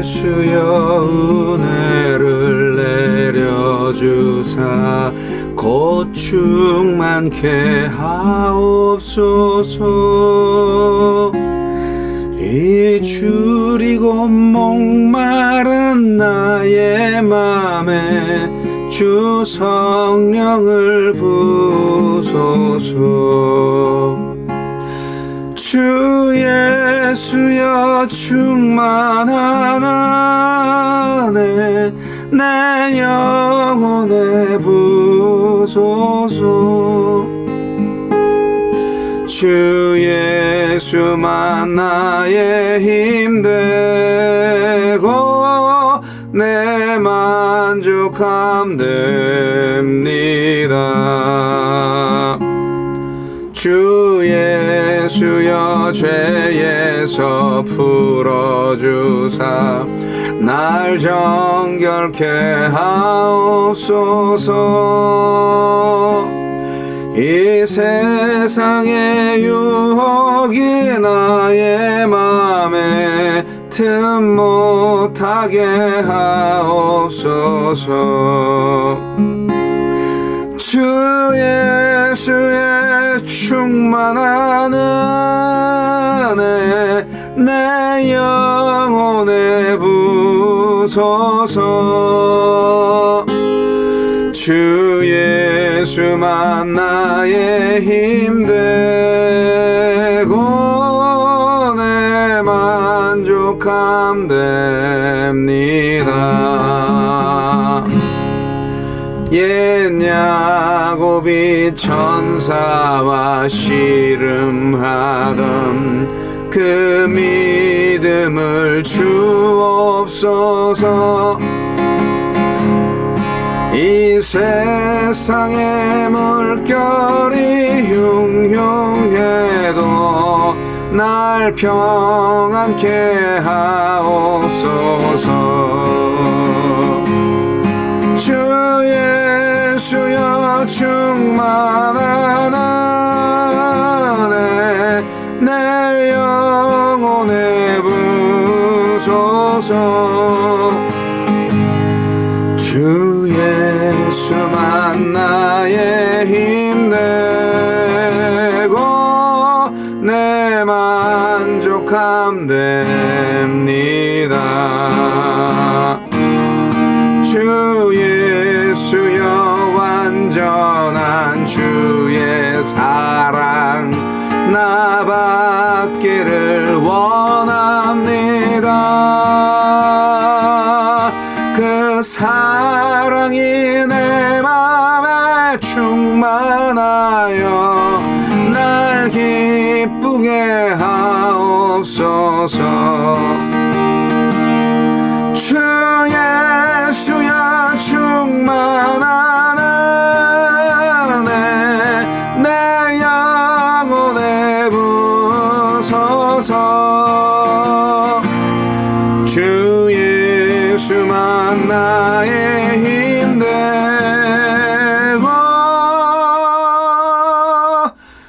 예수여 은혜를 내려주사 곧 충만케 하옵소서. 이 줄이고 목마른 나의 맘에 주 성령을 부소서. 주 예수여 충만한 안에 내 영혼에 부소서. 주 예수만 나의 힘되고 내 만족함 됩니다. 주 예수여 죄에서 풀어주사 날 정결케 하옵소서. 이 세상의 유혹이 나의 맘에 틈 못하게 하옵소서. 주 예수의 충만한 은혜 내 영혼에 부소서. 주 예수만 나의 힘되고 내 만족함 됩니다. 옛 야곱이 천사와 씨름하던 그 믿음을 주옵소서. 이 세상의 물결이 흉흉해도 날 평안케 하옵소서. 주 예수여 충만한 안에 내 영혼에 부소서. 주 예수만 나의 힘되고 내 만족함 됩니다. 주 예수여 완전한 주의 사랑 나 받기를 원합니다. 그 사랑이 내 맘에 충만하여 날 기쁘게 하옵소서. 주 예수여 충만한 은혜 내 영혼에 부소서. 주 예수만 나의 힘되고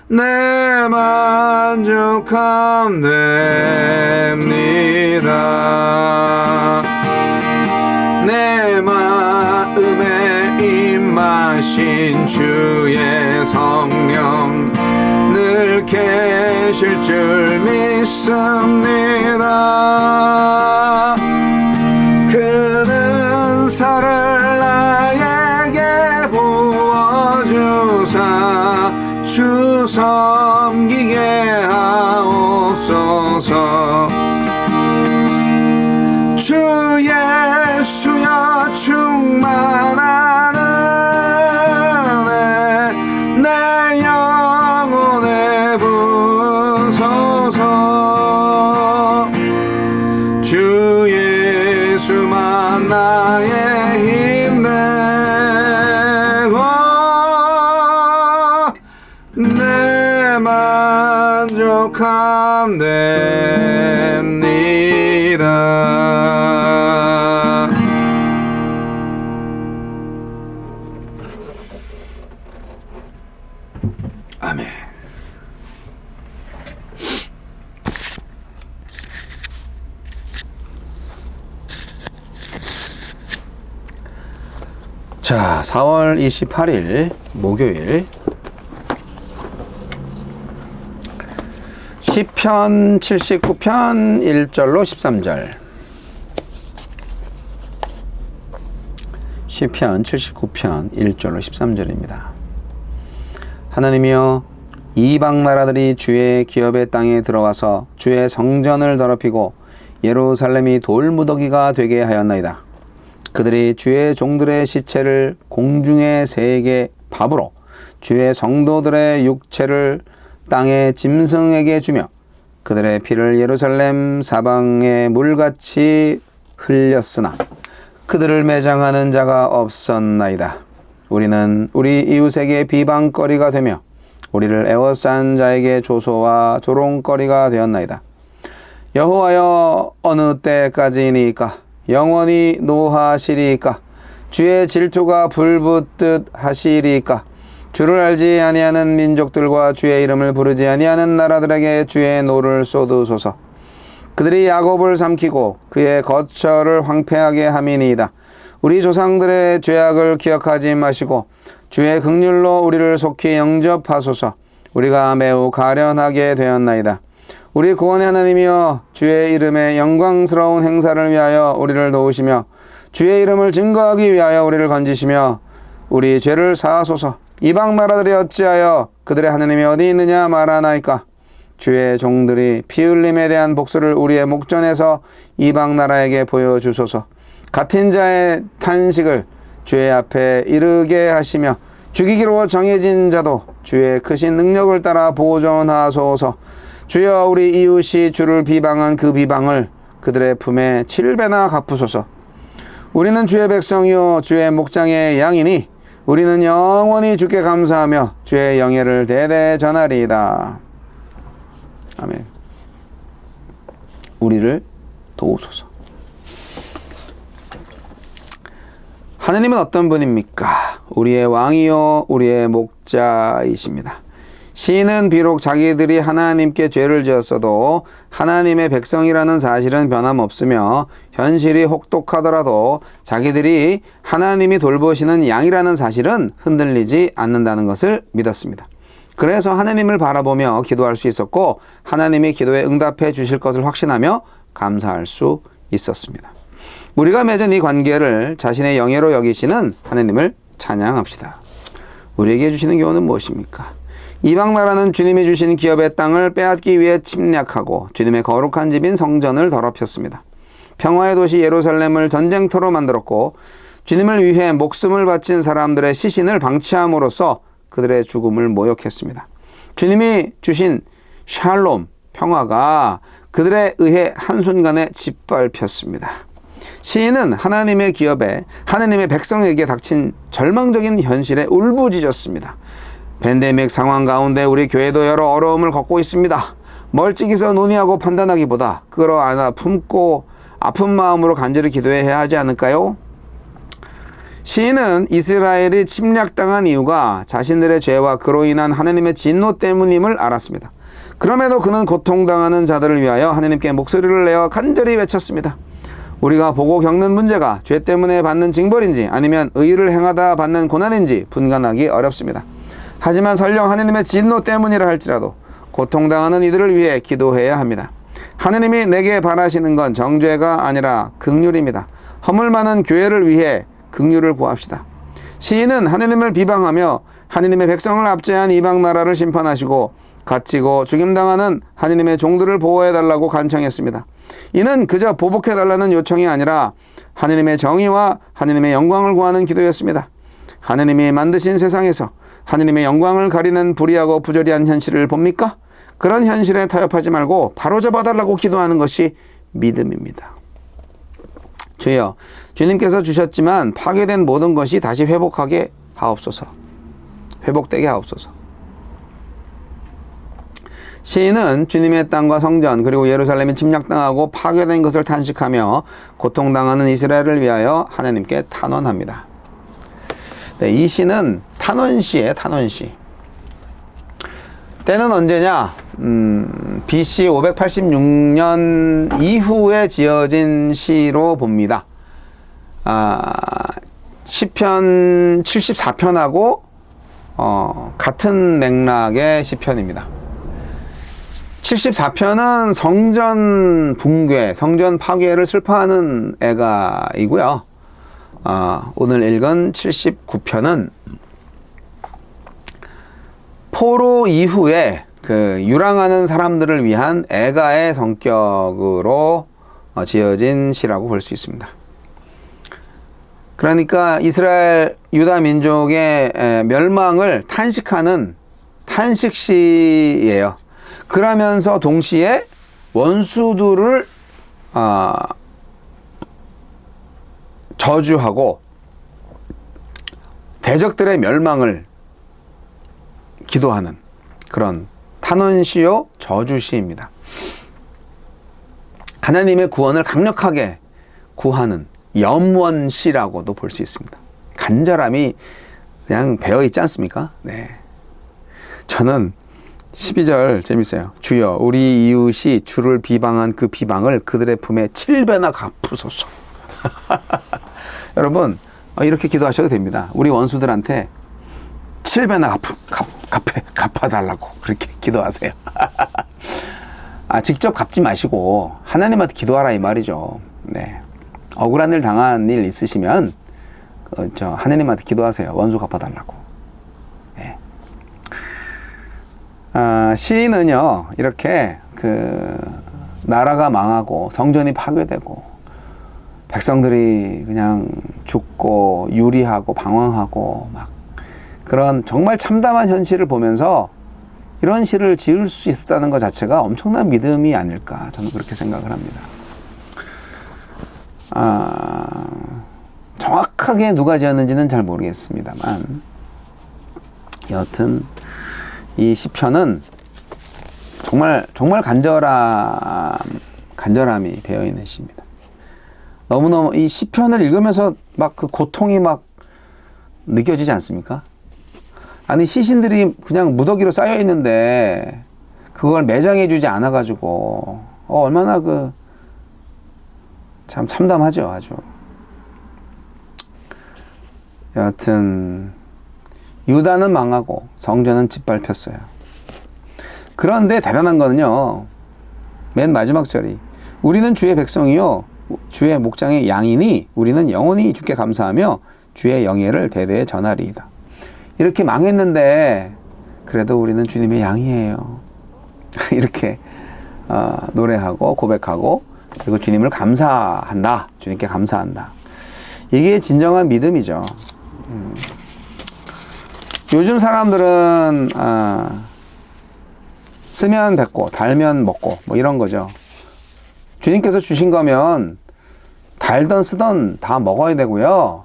내 만족함 됩니다. 내 마음에 임하신 주의 성령 늘 계실 줄 믿습니다. 그는 사를 나에게 부어주사 주 섬기게 하옵소서. 주 예수여 충만한 은혜 내 영혼에 부소서. 주 예수만 나의 힘되고 내 만족함 됩니다. 아멘. 자, 4월 28일 목요일 시편 79편 1절로 13절. 시편 79편 1절로 13절입니다. 하나님이여, 이방 나라들이 주의 기업의 땅에 들어와서 주의 성전을 더럽히고 예루살렘이 돌무더기가 되게 하였나이다. 그들이 주의 종들의 시체를 공중의 새에게 밥으로, 주의 성도들의 육체를 땅의 짐승에게 주며 그들의 피를 예루살렘 사방에 물같이 흘렸으나 그들을 매장하는 자가 없었나이다. 우리는 우리 이웃에게 비방거리가 되며 우리를 에워싼 자에게 조소와 조롱거리가 되었나이다. 여호와여, 어느 때까지이니까? 영원히 노하시리이까? 주의 질투가 불붙듯 하시리이까? 주를 알지 아니하는 민족들과 주의 이름을 부르지 아니하는 나라들에게 주의 노를 쏟으소서. 그들이 야곱을 삼키고 그의 거처를 황폐하게 함이니이다. 우리 조상들의 죄악을 기억하지 마시고 주의 긍휼로 우리를 속히 영접하소서. 우리가 매우 가련하게 되었나이다. 우리 구원의 하나님이여, 주의 이름의 영광스러운 행사를 위하여 우리를 도우시며 주의 이름을 증거하기 위하여 우리를 건지시며 우리 죄를 사하소서. 이방 나라들이 어찌하여 그들의 하나님이 어디 있느냐 말하나이까? 주의 종들이 피 흘림에 대한 복수를 우리의 목전에서 이방 나라에게 보여주소서. 같은 자의 탄식을 주의 앞에 이르게 하시며 죽이기로 정해진 자도 주의 크신 능력을 따라 보존하소서. 주여, 우리 이웃이 주를 비방한 그 비방을 그들의 품에 7배나 갚으소서. 우리는 주의 백성이요 주의 목장의 양이니 우리는 영원히 주께 감사하며 주의 영예를 대대 전하리이다. 아멘. 우리를 도우소서. 하느님은 어떤 분입니까? 우리의 왕이요 우리의 목자이십니다. 시인은 비록 자기들이 하나님께 죄를 지었어도 하나님의 백성이라는 사실은 변함없으며 현실이 혹독하더라도 자기들이 하나님이 돌보시는 양이라는 사실은 흔들리지 않는다는 것을 믿었습니다. 그래서 하나님을 바라보며 기도할 수 있었고 하나님이 기도에 응답해 주실 것을 확신하며 감사할 수 있었습니다. 우리가 맺은 이 관계를 자신의 영예로 여기시는 하나님을 찬양합시다. 우리에게 주시는 교훈은 무엇입니까? 이방 나라는 주님이 주신 기업의 땅을 빼앗기 위해 침략하고 주님의 거룩한 집인 성전을 더럽혔습니다. 평화의 도시 예루살렘을 전쟁터로 만들었고 주님을 위해 목숨을 바친 사람들의 시신을 방치함으로써 그들의 죽음을 모욕했습니다. 주님이 주신 샬롬, 평화가 그들에 의해 한순간에 짓밟혔습니다. 시인은 하나님의 기업에 하나님의 백성에게 닥친 절망적인 현실에 울부짖었습니다. 팬데믹 상황 가운데 우리 교회도 여러 어려움을 겪고 있습니다. 멀찍이서 논의하고 판단하기보다 끌어안아 품고 아픈 마음으로 간절히 기도해야 하지 않을까요? 시인은 이스라엘이 침략당한 이유가 자신들의 죄와 그로 인한 하나님의 진노 때문임을 알았습니다. 그럼에도 그는 고통당하는 자들을 위하여 하나님께 목소리를 내어 간절히 외쳤습니다. 우리가 보고 겪는 문제가 죄 때문에 받는 징벌인지 아니면 의를 행하다 받는 고난인지 분간하기 어렵습니다. 하지만 설령 하나님의 진노 때문이라 할지라도 고통당하는 이들을 위해 기도해야 합니다. 하나님이 내게 바라시는 건 정죄가 아니라 긍휼입니다. 허물 많은 교회를 위해 긍휼을 구합시다. 시인은 하나님을 비방하며 하나님의 백성을 압제한 이방 나라를 심판하시고 갇히고 죽임당하는 하나님의 종들을 보호해달라고 간청했습니다. 이는 그저 보복해달라는 요청이 아니라 하나님의 정의와 하나님의 영광을 구하는 기도였습니다. 하나님이 만드신 세상에서 하나님의 영광을 가리는 불의하고 부조리한 현실을 봅니까? 그런 현실에 타협하지 말고 바로잡아달라고 기도하는 것이 믿음입니다. 주여, 주님께서 주셨지만 파괴된 모든 것이 다시 회복하게 하옵소서. 회복되게 하옵소서. 시인은 주님의 땅과 성전 그리고 예루살렘이 침략당하고 파괴된 것을 탄식하며 고통당하는 이스라엘을 위하여 하나님께 탄원합니다. 네, 이 시는 탄원시예요. 탄원시. 때는 언제냐? BC 586년 이후에 지어진 시로 봅니다. 시편 74편하고 같은 맥락의 시편입니다. 74편은 성전 붕괴, 성전 파괴를 슬퍼하는 애가이고요. 오늘 읽은 79편은 포로 이후에 그 유랑하는 사람들을 위한 애가의 성격으로 지어진 시라고 볼 수 있습니다. 그러니까 이스라엘 유다 민족의 멸망을 탄식하는 탄식시예요. 그러면서 동시에 원수들을 저주하고 대적들의 멸망을 기도하는 그런 탄원시요 저주시입니다. 하나님의 구원을 강력하게 구하는 염원시라고도 볼 수 있습니다. 간절함이 그냥 배어있지 않습니까? 네. 저는 12절 재밌어요. 주여 우리 이웃이 주를 비방한 그 비방을 그들의 품에 7배나 갚으소서. 여러분 이렇게 기도하셔도 됩니다. 우리 원수들한테 7배나 갚아달라고 그렇게 기도하세요. 직접 갚지 마시고 하나님한테 기도하라 이 말이죠. 네. 억울한 일 당한 일 있으시면 하나님한테 기도하세요. 원수 갚아달라고. 네. 시인은요 이렇게 나라가 망하고 성전이 파괴되고 백성들이 그냥 죽고 유리하고 방황하고 막 그런 정말 참담한 현실을 보면서 이런 시를 지을 수 있었다는 것 자체가 엄청난 믿음이 아닐까 저는 그렇게 생각을 합니다. 정확하게 누가 지었는지는 잘 모르겠습니다만 여하튼 이 시편은 정말 간절함이 배어있는 시입니다. 너무너무 이 시편을 읽으면서 막 그 고통이 막 느껴지지 않습니까? 아니 시신들이 그냥 무더기로 쌓여 있는데 그걸 매장해 주지 않아 가지고 얼마나 참 참담하죠. 아주. 여하튼 유다는 망하고 성전은 짓밟혔어요. 그런데 대단한 거는요. 맨 마지막 절이 우리는 주의 백성이요 주의 목장의 양이니 우리는 영원히 주께 감사하며 주의 영예를 대대에 전하리이다. 이렇게 망했는데 그래도 우리는 주님의 양이에요. 이렇게 노래하고 고백하고 그리고 주님을 감사한다. 주님께 감사한다. 이게 진정한 믿음이죠. 요즘 사람들은 쓰면 뱉고 달면 먹고 뭐 이런 거죠. 주님께서 주신 거면 달던 쓰던 다 먹어야 되고요.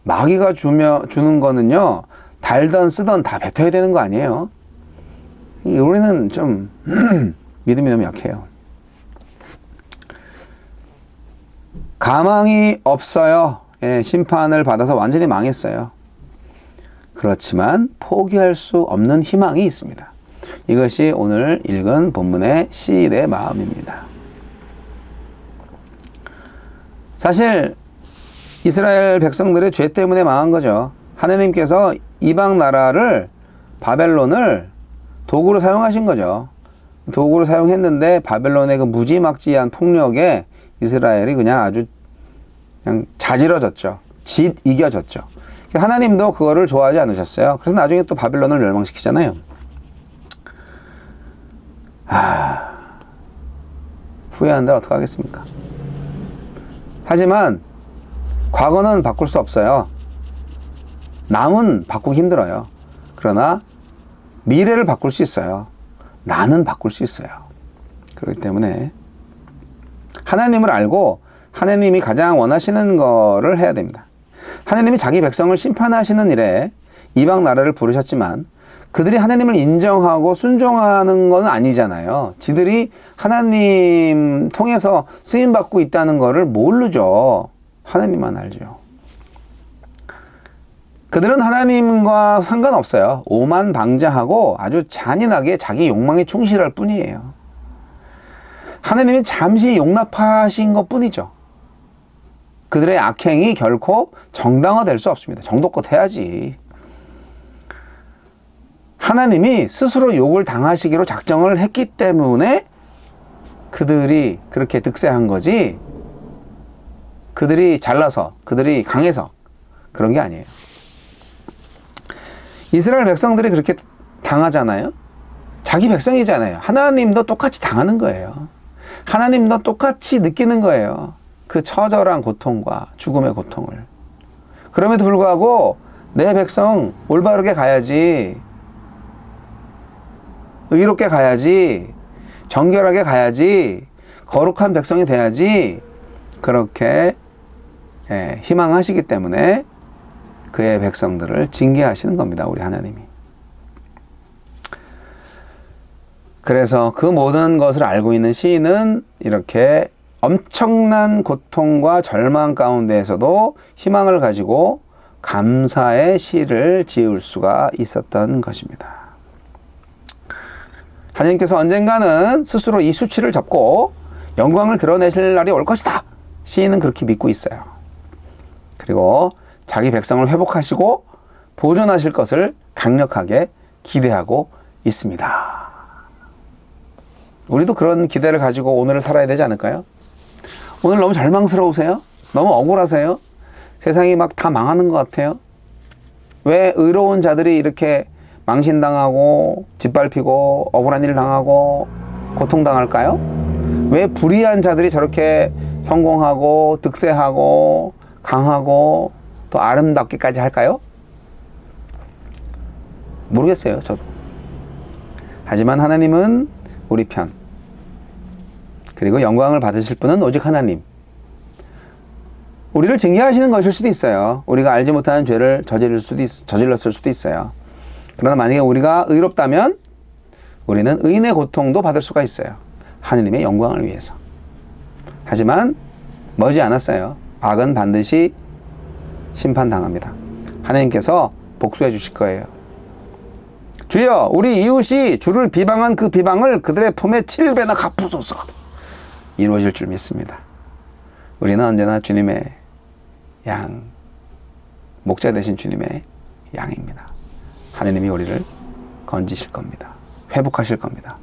마귀가 주는 거는요. 달던 쓰던 다 뱉어야 되는 거 아니에요? 우리는 좀 믿음이 너무 약해요. 가망이 없어요. 예, 심판을 받아서 완전히 망했어요. 그렇지만 포기할 수 없는 희망이 있습니다. 이것이 오늘 읽은 본문의 시인의 마음입니다. 사실 이스라엘 백성들의 죄 때문에 망한 거죠. 하나님께서 이방 나라를 바벨론을 도구로 사용하신 거죠. 도구로 사용했는데 바벨론의 그 무지막지한 폭력에 이스라엘이 그냥 자지러졌죠. 이겨졌죠. 하나님도 그거를 좋아하지 않으셨어요. 그래서 나중에 또 바벨론을 멸망시키잖아요. 후회한다 어떡하겠습니까? 하지만 과거는 바꿀 수 없어요. 남은 바꾸기 힘들어요. 그러나 미래를 바꿀 수 있어요. 나는 바꿀 수 있어요. 그렇기 때문에 하나님을 알고 하나님이 가장 원하시는 거를 해야 됩니다. 하나님이 자기 백성을 심판하시는 일에 이방 나라를 부르셨지만 그들이 하나님을 인정하고 순종하는 건 아니잖아요. 지들이 하나님 통해서 쓰임받고 있다는 거를 모르죠. 하나님만 알죠. 그들은 하나님과 상관없어요. 오만방자하고 아주 잔인하게 자기 욕망에 충실할 뿐이에요. 하나님이 잠시 용납하신 것 뿐이죠. 그들의 악행이 결코 정당화될 수 없습니다. 정도껏 해야지. 하나님이 스스로 욕을 당하시기로 작정을 했기 때문에 그들이 그렇게 득세한 거지, 그들이 잘나서, 그들이 강해서 그런 게 아니에요. 이스라엘 백성들이 그렇게 당하잖아요. 자기 백성이잖아요. 하나님도 똑같이 당하는 거예요. 하나님도 똑같이 느끼는 거예요. 그 처절한 고통과 죽음의 고통을. 그럼에도 불구하고 내 백성 올바르게 가야지, 의롭게 가야지, 정결하게 가야지, 거룩한 백성이 돼야지, 그렇게 희망하시기 때문에 그의 백성들을 징계하시는 겁니다. 우리 하나님이. 그래서 그 모든 것을 알고 있는 시인은 이렇게 엄청난 고통과 절망 가운데에서도 희망을 가지고 감사의 시를 지을 수가 있었던 것입니다. 하나님께서 언젠가는 스스로 이 수치를 접고 영광을 드러내실 날이 올 것이다. 시인은 그렇게 믿고 있어요. 그리고 자기 백성을 회복하시고 보존하실 것을 강력하게 기대하고 있습니다. 우리도 그런 기대를 가지고 오늘을 살아야 되지 않을까요? 오늘 너무 절망스러우세요? 너무 억울하세요? 세상이 막 다 망하는 것 같아요? 왜 의로운 자들이 이렇게 망신당하고 짓밟히고 억울한 일 당하고 고통당할까요? 왜 불의한 자들이 저렇게 성공하고 득세하고 강하고 또 아름답게까지 할까요? 모르겠어요, 저도. 하지만 하나님은 우리 편. 그리고 영광을 받으실 분은 오직 하나님. 우리를 징계하시는 것일 수도 있어요. 우리가 알지 못하는 죄를 저질렀을 수도 있어요. 그러나 만약에 우리가 의롭다면 우리는 의인의 고통도 받을 수가 있어요. 하느님의 영광을 위해서. 하지만 머지 않았어요. 악은 반드시 심판당합니다. 하나님께서 복수해 주실 거예요. 주여, 우리 이웃이 주를 비방한 그 비방을 그들의 품에 7배나 갚으소서. 이루어질 줄 믿습니다. 우리는 언제나 주님의 양, 목자 되신 주님의 양입니다. 하나님이 우리를 건지실 겁니다. 회복하실 겁니다.